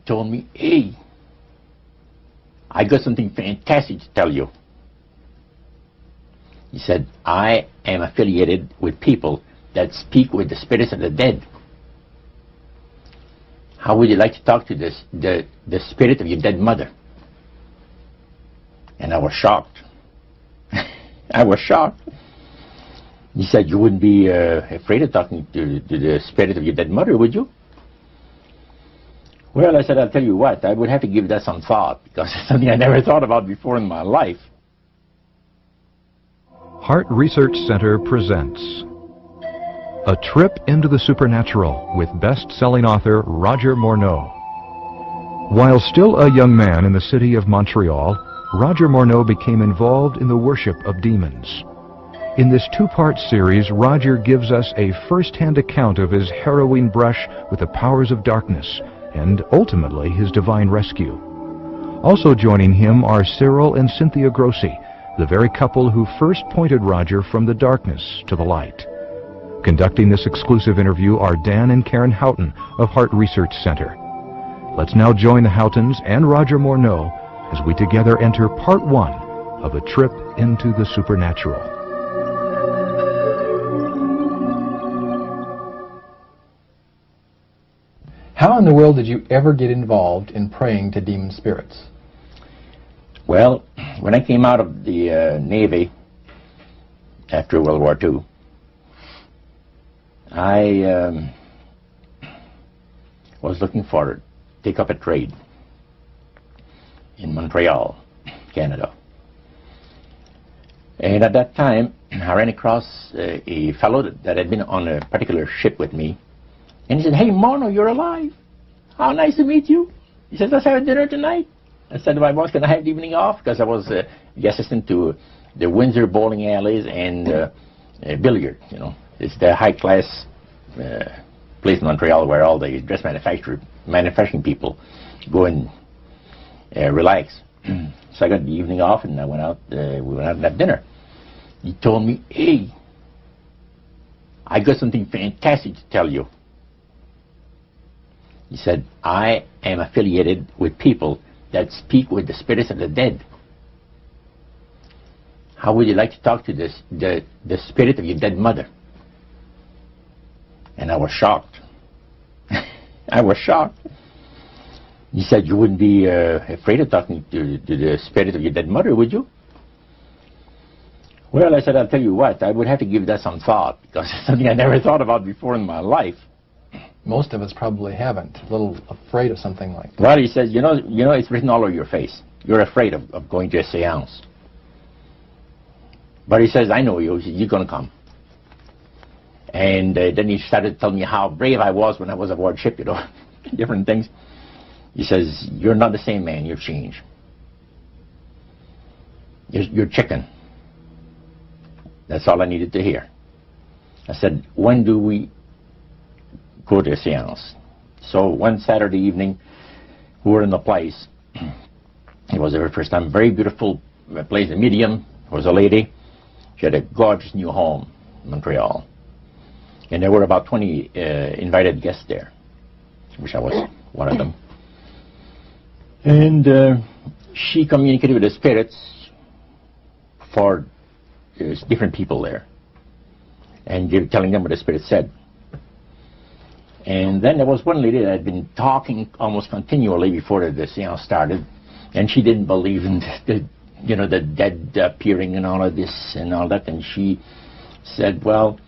told me, hey, I got something fantastic to tell you. He said, I am affiliated with people that speak with the spirits of the dead. How would you like to talk to the spirit of your dead mother? And I was shocked. I was shocked. He said, you wouldn't be afraid of talking to the spirit of your dead mother, would you? Well, I said, I'll tell you what, I would have to give that some thought, because it's something I never thought about before in my life. Heart Research Center presents A Trip into the Supernatural with best-selling author Roger Morneau. While still a young man in the city of Montreal, Roger Morneau became involved in the worship of demons. In this two-part series, Roger gives us a first-hand account of his harrowing brush with the powers of darkness and ultimately his divine rescue. Also joining him are Cyril and Cynthia Grossi, the very couple who first pointed Roger from the darkness to the light. Conducting this exclusive interview are Dan and Karen Houghton of Heart Research Center. Let's now join the Houghtons and Roger Morneau as we together enter part one of A Trip into the Supernatural. How in the world did you ever get involved in praying to demon spirits? Well, when I came out of the Navy after World War II, I was looking to take up a trade in Montreal, Canada. And at that time, I ran across a fellow that had been on a particular ship with me. And he said, hey, Morneau, you're alive. How nice to meet you. He said, let's have a dinner tonight. I said to my boss, can I have the evening off? Because I was the assistant to the Windsor bowling alleys and billiard, you know. It's the high-class place in Montreal where all the dress manufacturing people go and relax. So I got the evening off, and I went out. We went out and had dinner. He told me, hey, I got something fantastic to tell you. He said, I am affiliated with people that speak with the spirits of the dead. How would you like to talk to the spirit of your dead mother? And I was shocked. I was shocked. He said, you wouldn't be afraid of talking to the spirit of your dead mother, would you? Well, I said, I'll tell you what, I would have to give that some thought, because it's something I never thought about before in my life. Most of us probably haven't. A little afraid of something like that. Well, he says, you know, it's written all over your face. You're afraid of going to a seance. But he says, I know you. You're going to come. And then he started telling me how brave I was when I was aboard ship, you know, different things. He says, you're not the same man. You've changed. You're chicken. That's all I needed to hear. I said, when do we go to a seance? So one Saturday evening, we were in the place. It was the very first time. Very beautiful place. The medium was a lady. She had a gorgeous new home in Montreal. And there were about 20 invited guests there, which I was one of them. And she communicated with the spirits for different people there. And they were telling them what the spirit said. And then there was one lady that had been talking almost continually before the seance started, and she didn't believe in the dead appearing and all of this and all that. And she said, well,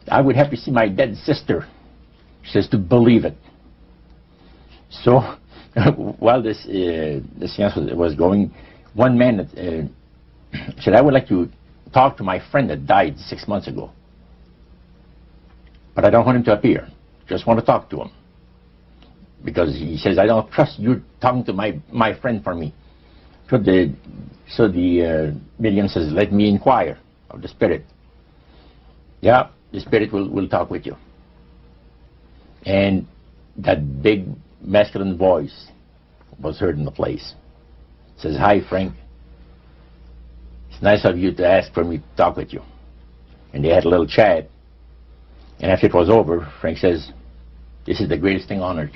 I would have to see my dead sister, she says, to believe it. So while the seance was going, one man said, I would like to talk to my friend that died 6 months ago, but I don't want him to appear. Just want to talk to him. Because he says, I don't trust you talking to my friend for me. So the medium says, let me inquire of the spirit. Yeah, the spirit will talk with you. And that big masculine voice was heard in the place. It says, hi, Frank. It's nice of you to ask for me to talk with you. And they had a little chat. And after it was over, Frank says, this is the greatest thing on earth.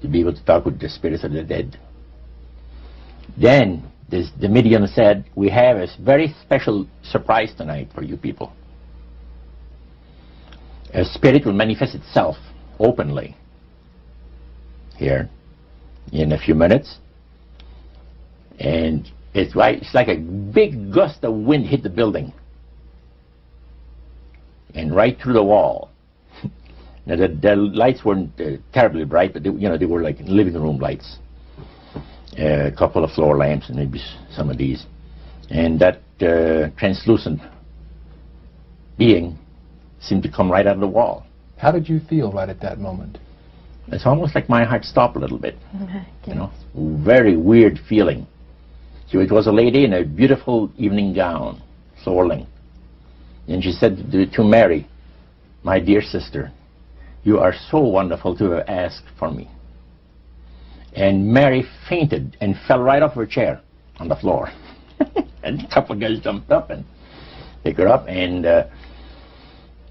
to be able to talk with the spirits of the dead. Then the medium said, we have a very special surprise tonight for you people. A spirit will manifest itself openly here in a few minutes, and it's like a big gust of wind hit the building and right through the wall. Now the lights weren't terribly bright, but they were like living room lights, a couple of floor lamps and maybe some of these, and that translucent being seemed to come right out of the wall. How did you feel right at that moment? It's almost like my heart stopped a little bit. Very weird feeling. So it was a lady in a beautiful evening gown, floor length. And she said to Mary, my dear sister, you are so wonderful to have asked for me. And Mary fainted and fell right off her chair on the floor. And a couple of guys jumped up and picked her up, and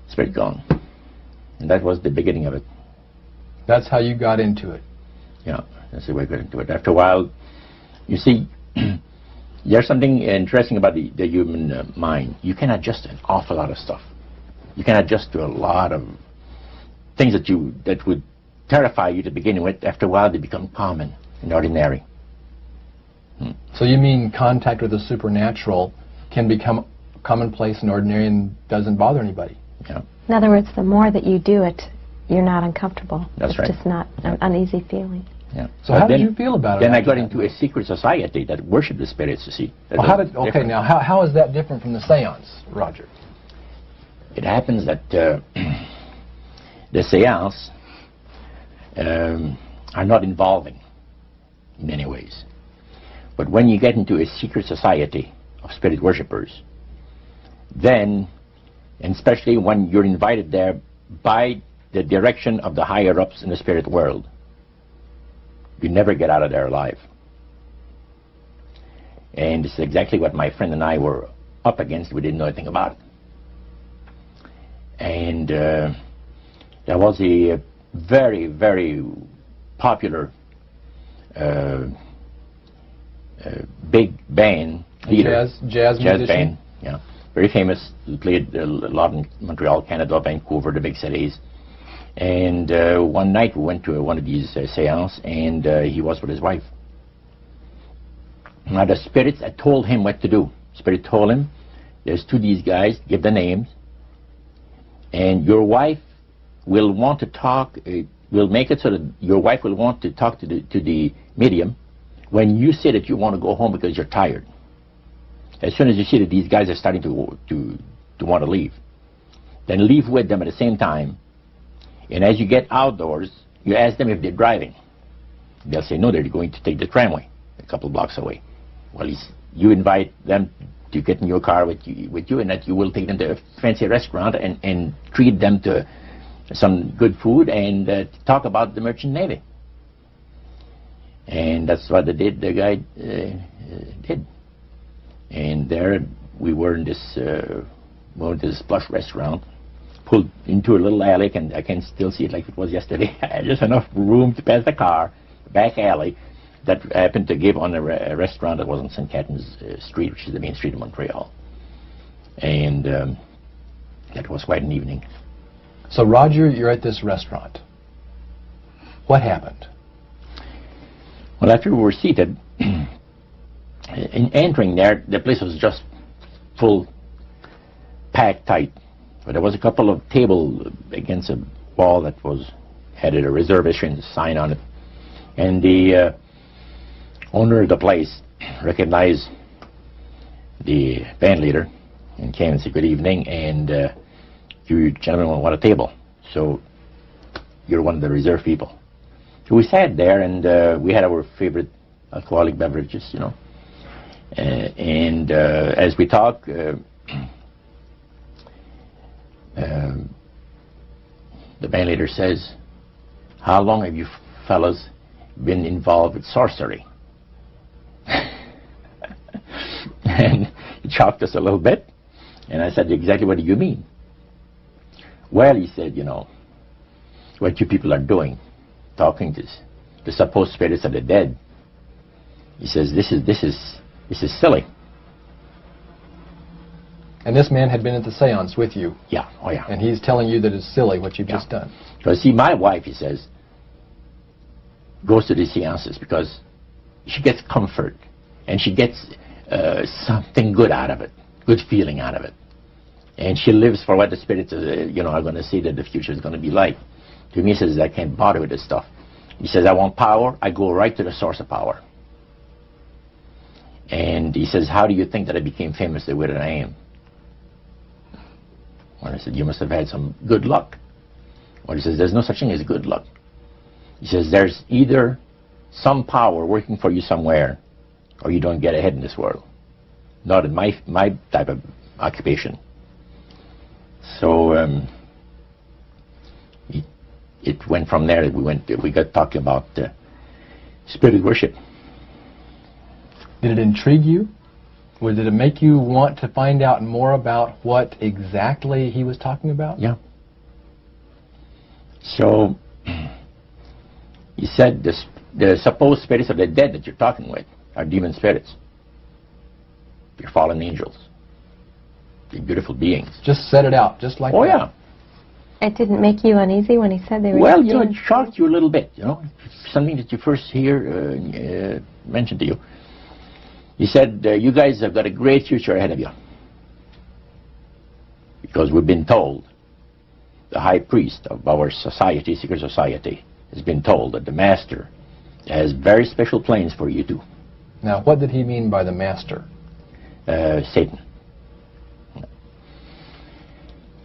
spirit gone. And that was the beginning of it. That's how you got into it. Yeah, that's the way I got into it. After a while, you see, there's something interesting about the human mind. You can adjust to an awful lot of stuff. You can adjust to a lot of things that would terrify you to begin with. After a while, they become common and ordinary. So you mean contact with the supernatural can become commonplace and ordinary and doesn't bother anybody? Yeah. In other words, the more that you do it, you're not uncomfortable. That's right. It's just not an uneasy feeling. Yeah. So how did you feel about it? Then I got into a secret society that worshipped the spirits, you see. Well, now how is that different from the seance, Roger? It happens that the seance are not involving in any ways. But when you get into a secret society of spirit worshippers, then, and especially when you're invited there by the direction of the higher-ups in the spirit world, you never get out of there alive. And this is exactly what my friend and I were up against. We didn't know anything about it. And there was a very, very popular big band leader. Jazz musician? Band, yeah. Very famous. He played a lot in Montreal, Canada, Vancouver, the big cities. And one night we went to one of these seances, and he was with his wife. Now the spirits had told him what to do. Spirit told him, there's two of these guys, give the names, and your wife will want to talk, we'll make it so that your wife will want to talk to the medium when you say that you want to go home because you're tired. As soon as you see that these guys are starting to want to leave, then leave with them at the same time. And as you get outdoors, you ask them if they're driving. They'll say, no, they're going to take the tramway a couple blocks away. Well, you invite them to get in your car with you, and that you will take them to a fancy restaurant and treat them to some good food and talk about the merchant navy. And that's what the guy did. And there we were in this plush restaurant, pulled into a little alley, and I can still see it like it was yesterday. Just enough room to pass the car, back alley, that happened to give on a restaurant that was on St. Catharines Street, which is the main street of Montreal. And that was quite an evening. So Roger, you're at this restaurant. What happened? Well, after we were seated, in entering there, the place was just full, packed tight. But there was a couple of tables against a wall that had a reservation sign on it. And the owner of the place recognized the band leader and came and said, good evening, and you gentlemen want a table. So you're one of the reserve people. So we sat there, and we had our favorite alcoholic beverages, you know. And as we talked, the band leader says, how long have you fellas been involved with sorcery? And it shocked us a little bit. And I said, exactly what do you mean? Well, he said, you know, what you people are doing, talking to the supposed spirits of the dead. He says, this is silly. And this man had been at the seance with you. Yeah, oh yeah. And he's telling you that it's silly what you've just done. Because see, my wife, he says, goes to these seances because she gets comfort and she gets something good out of it, good feeling out of it. And she lives for what the spirits are going to see that the future is going to be like. To me, he says, I can't bother with this stuff. He says, I want power. I go right to the source of power. And he says, how do you think that I became famous the way that I am? Well, I said, you must have had some good luck. Well, he says, there's no such thing as good luck. He says, there's either some power working for you somewhere, or you don't get ahead in this world. Not in my type of occupation. So it went from there. We got talking about spirit worship. Did it intrigue you? Or did it make you want to find out more about what exactly he was talking about? Yeah. So he said the supposed spirits of the dead that you're talking with are demon spirits. They're fallen angels. They're beautiful beings. Just set it out, just like that. Oh yeah. It didn't make you uneasy when he said they were... Well, it shocked you a little bit, something that you first hear mentioned to you. He said, you guys have got a great future ahead of you. Because we've been told, the high priest of our society, secret society, has been told that the master has very special plans for you too. Now, what did he mean by the master? Satan.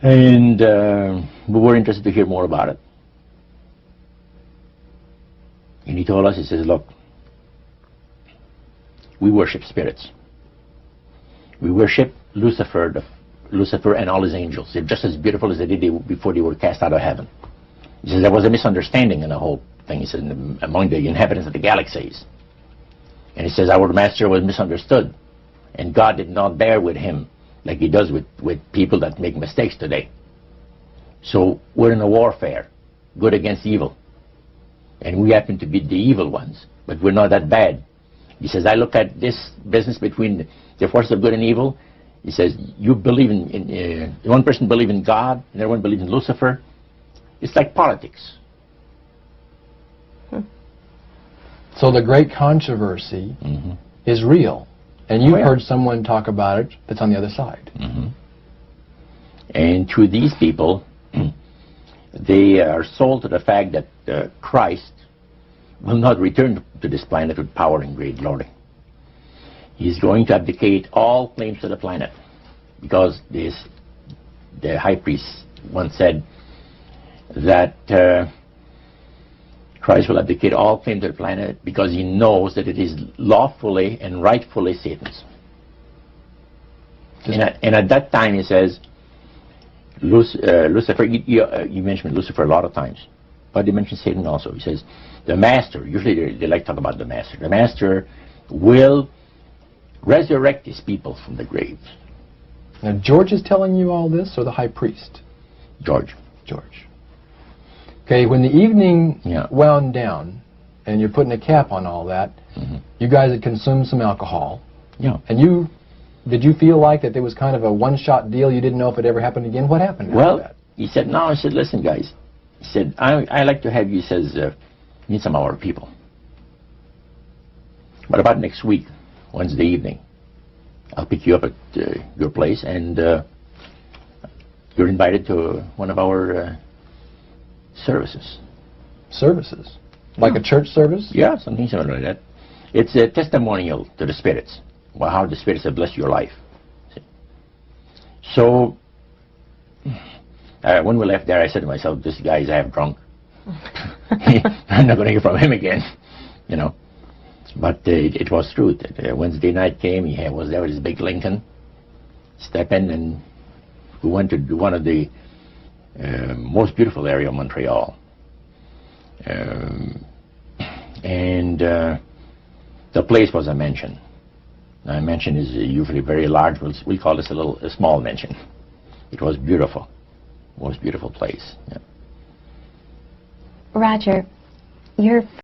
And we were interested to hear more about it. And he told us, he says, look, we worship spirits. We worship Lucifer and all his angels. They're just as beautiful as they did before they were cast out of heaven. He says there was a misunderstanding in the whole thing. He says among the inhabitants of the galaxies. And he says our master was misunderstood. And God did not bear with him like he does with people that make mistakes today. So we're in a warfare, good against evil. And we happen to be the evil ones, but we're not that bad. He says, I look at this business between the forces of good and evil. He says, you believe in one person believes in God, and everyone believes in Lucifer. It's like politics. So the great controversy is real. And you've heard someone talk about it that's on the other side. And to these people, they are sold to the fact that Christ will not return to this planet with power and great glory. He's going to abdicate all claims to the planet, because the high priest once said that Christ will abdicate all claim to the planet because he knows that it is lawfully and rightfully Satan's. And at that time he says, Lucifer, you mentioned Lucifer a lot of times, but he mentions Satan also. He says, the master, usually they like to talk about the master. The master will resurrect his people from the graves. Now, George is telling you all this, or the high priest? George. Okay, when the evening wound down, and you're putting a cap on all that, you guys had consumed some alcohol. Yeah. And did you feel like that there was kind of a one-shot deal? You didn't know if it ever happened again? What happened after that? He said, no. I said, listen, guys. He said, I like to have you, he says, meet some of our people. But about next week, Wednesday evening, I'll pick you up at your place, and you're invited to one of our services. Services? Like a church service? Yeah, something similar like that. It's a testimonial to the spirits, well, how the spirits have blessed your life. So, when we left there, I said to myself, this guy is half drunk. I'm not going to hear from him again, But it was true. Wednesday night came, he was there with his big Lincoln, step in, and we went to one of the most beautiful area of Montreal. And the place was a mansion. Now, a mansion is usually very large. We call this a small mansion. It was beautiful. Most beautiful place. Yeah. Roger, you're